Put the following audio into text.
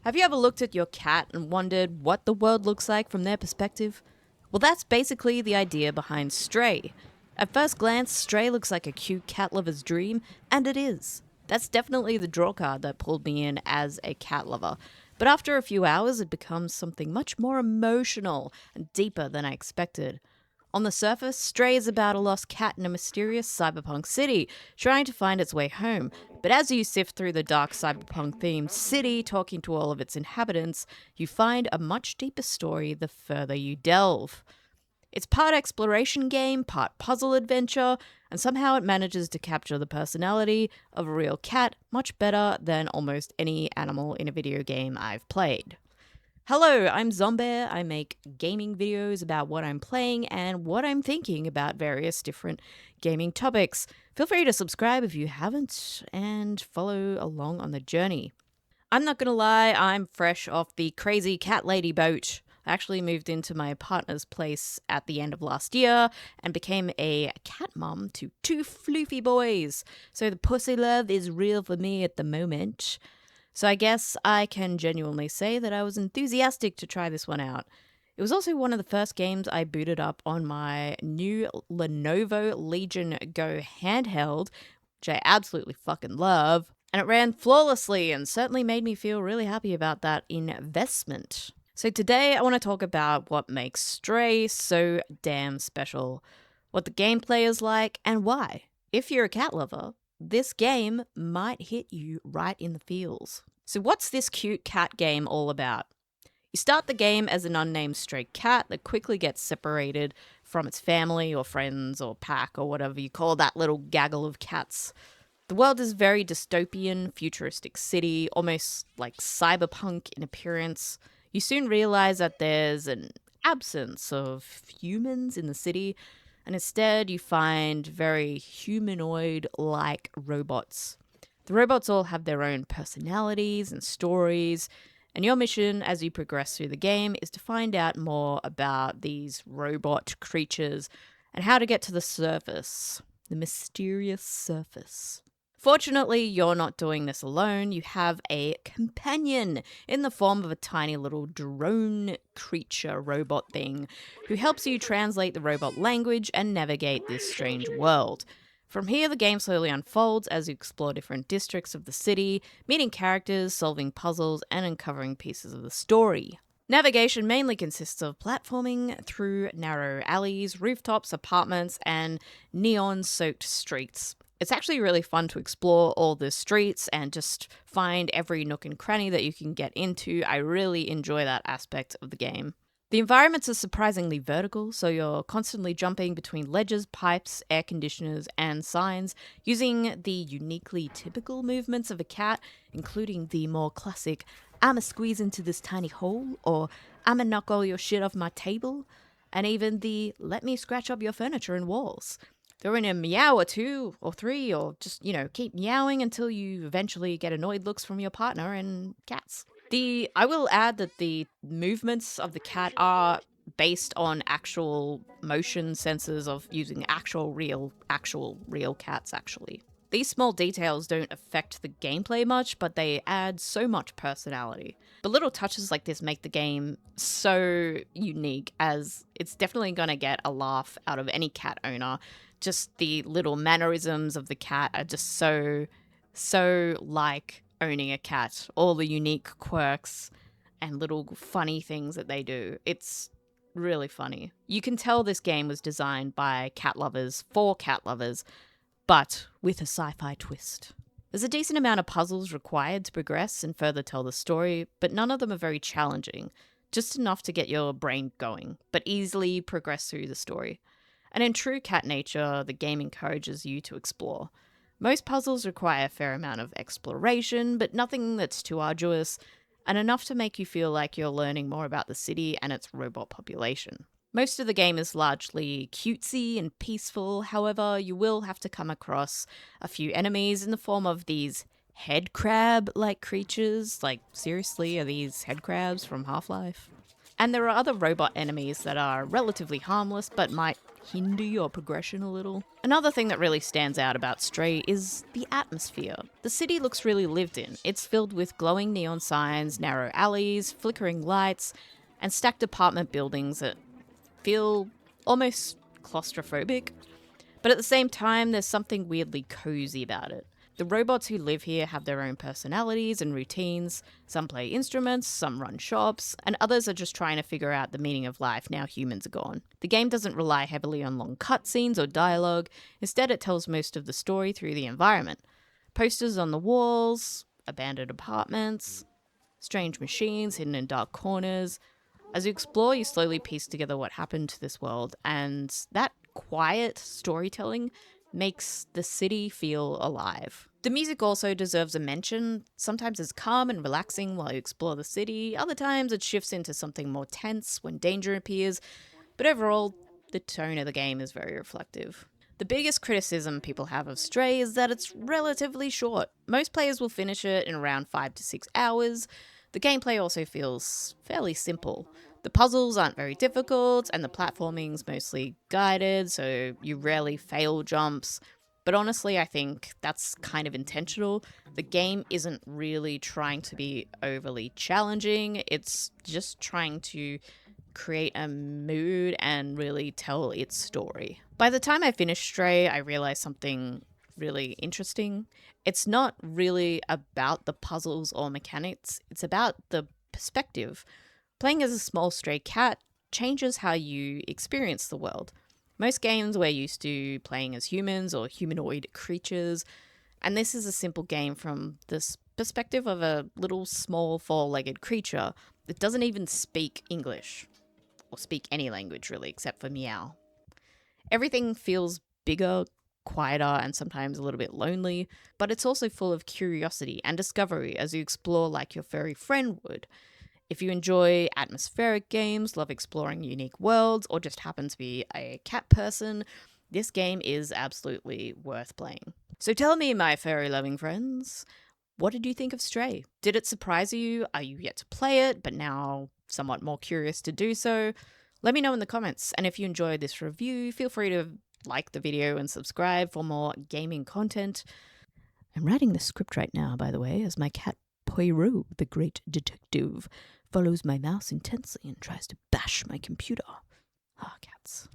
Have you ever looked at your cat and wondered what the world looks like from their perspective? Well, that's basically the idea behind Stray. At first glance, Stray looks like a cute cat lover's dream, and it is. That's definitely the draw card that pulled me in as a cat lover. But after a few hours, it becomes something much more emotional and deeper than I expected. On the surface, Stray is about a lost cat in a mysterious cyberpunk city, trying to find its way home. But as you sift through the dark cyberpunk themed city, talking to all of its inhabitants, you find a much deeper story the further you delve. It's part exploration game, part puzzle adventure, and somehow it manages to capture the personality of a real cat much better than almost any animal in a video game I've played. Hello, I'm Zombear. I make gaming videos about what I'm playing and what I'm thinking about various different gaming topics. Feel free to subscribe if you haven't and follow along on the journey. I'm not gonna lie, I'm fresh off the crazy cat lady boat. I actually moved into my partner's place at the end of last year and became a cat mum to two floofy boys. So the pussy love is real for me at the moment. So I guess I can genuinely say that I was enthusiastic to try this one out. It was also one of the first games I booted up on my new Lenovo Legion Go handheld, which I absolutely fucking love, and it ran flawlessly and certainly made me feel really happy about that investment. So today I want to talk about what makes Stray so damn special, what the gameplay is like, and why. If you're a cat lover, this game might hit you right in the feels. So what's this cute cat game all about? You start the game as an unnamed stray cat that quickly gets separated from its family or friends or pack or whatever you call that little gaggle of cats. The world is very dystopian, futuristic city, almost like cyberpunk in appearance. You soon realize that there's an absence of humans in the city, and instead you find very humanoid-like robots. The robots all have their own personalities and stories, and your mission as you progress through the game is to find out more about these robot creatures and how to get to the surface, the mysterious surface. Fortunately, you're not doing this alone. You have a companion in the form of a tiny little drone creature robot thing who helps you translate the robot language and navigate this strange world. From here, the game slowly unfolds as you explore different districts of the city, meeting characters, solving puzzles, and uncovering pieces of the story. Navigation mainly consists of platforming through narrow alleys, rooftops, apartments, and neon-soaked streets. It's actually really fun to explore all the streets and just find every nook and cranny that you can get into. I really enjoy that aspect of the game. The environments are surprisingly vertical, so you're constantly jumping between ledges, pipes, air conditioners, and signs, using the uniquely typical movements of a cat, including the more classic, "I'ma squeeze into this tiny hole," or "I'ma knock all your shit off my table," and even the "let me scratch up your furniture and walls." Throw in a meow or two or three, or just, keep meowing until you eventually get annoyed looks from your partner and cats. I will add that the movements of the cat are based on actual motion sensors of using actual real cats actually. These small details don't affect the gameplay much, but they add so much personality. But little touches like this make the game so unique, as it's definitely going to get a laugh out of any cat owner. Just the little mannerisms of the cat are just so like owning a cat. All the unique quirks and little funny things that they do. It's really funny. You can tell this game was designed by cat lovers for cat lovers, but with a sci-fi twist. There's a decent amount of puzzles required to progress and further tell the story, but none of them are very challenging. Just enough to get your brain going, but easily progress through the story. And in true cat nature, the game encourages you to explore. Most puzzles require a fair amount of exploration, but nothing that's too arduous, and enough to make you feel like you're learning more about the city and its robot population. Most of the game is largely cutesy and peaceful, however, you will have to come across a few enemies in the form of these head crab-like creatures. Like, seriously, are these head crabs from Half-Life? And there are other robot enemies that are relatively harmless but might hinder your progression a little. Another thing that really stands out about Stray is the atmosphere. The city looks really lived in. It's filled with glowing neon signs, narrow alleys, flickering lights, and stacked apartment buildings that feel almost claustrophobic. But at the same time, there's something weirdly cozy about it. The robots who live here have their own personalities and routines. Some play instruments, some run shops, and others are just trying to figure out the meaning of life now humans are gone. The game doesn't rely heavily on long cutscenes or dialogue. Instead, it tells most of the story through the environment. Posters on the walls, abandoned apartments, strange machines hidden in dark corners. As you explore, you slowly piece together what happened to this world, and that quiet storytelling makes the city feel alive. The music also deserves a mention. Sometimes it's calm and relaxing while you explore the city, other times it shifts into something more tense when danger appears, but overall, the tone of the game is very reflective. The biggest criticism people have of Stray is that it's relatively short. Most players will finish it in around 5 to 6 hours. The gameplay also feels fairly simple. The puzzles aren't very difficult, and the platforming's mostly guided, so you rarely fail jumps. But honestly, I think that's kind of intentional. The game isn't really trying to be overly challenging, it's just trying to create a mood and really tell its story. By the time I finished Stray, I realized something really interesting. It's not really about the puzzles or mechanics, it's about the perspective. Playing as a small stray cat changes how you experience the world. Most games we're used to playing as humans or humanoid creatures, and this is a simple game from this perspective of a little small four-legged creature that doesn't even speak English, or speak any language really, except for meow. Everything feels bigger, quieter, and sometimes a little bit lonely, but it's also full of curiosity and discovery as you explore like your furry friend would. If you enjoy atmospheric games, love exploring unique worlds, or just happen to be a cat person, this game is absolutely worth playing. So tell me, my furry loving friends, what did you think of Stray? Did it surprise you? Are you yet to play it, but now somewhat more curious to do so? Let me know in the comments, and if you enjoyed this review, feel free to like the video and subscribe for more gaming content. I'm writing the script right now, by the way, as my cat Poirot, the great detective, follows my mouse intensely and tries to bash my computer. Ah, cats.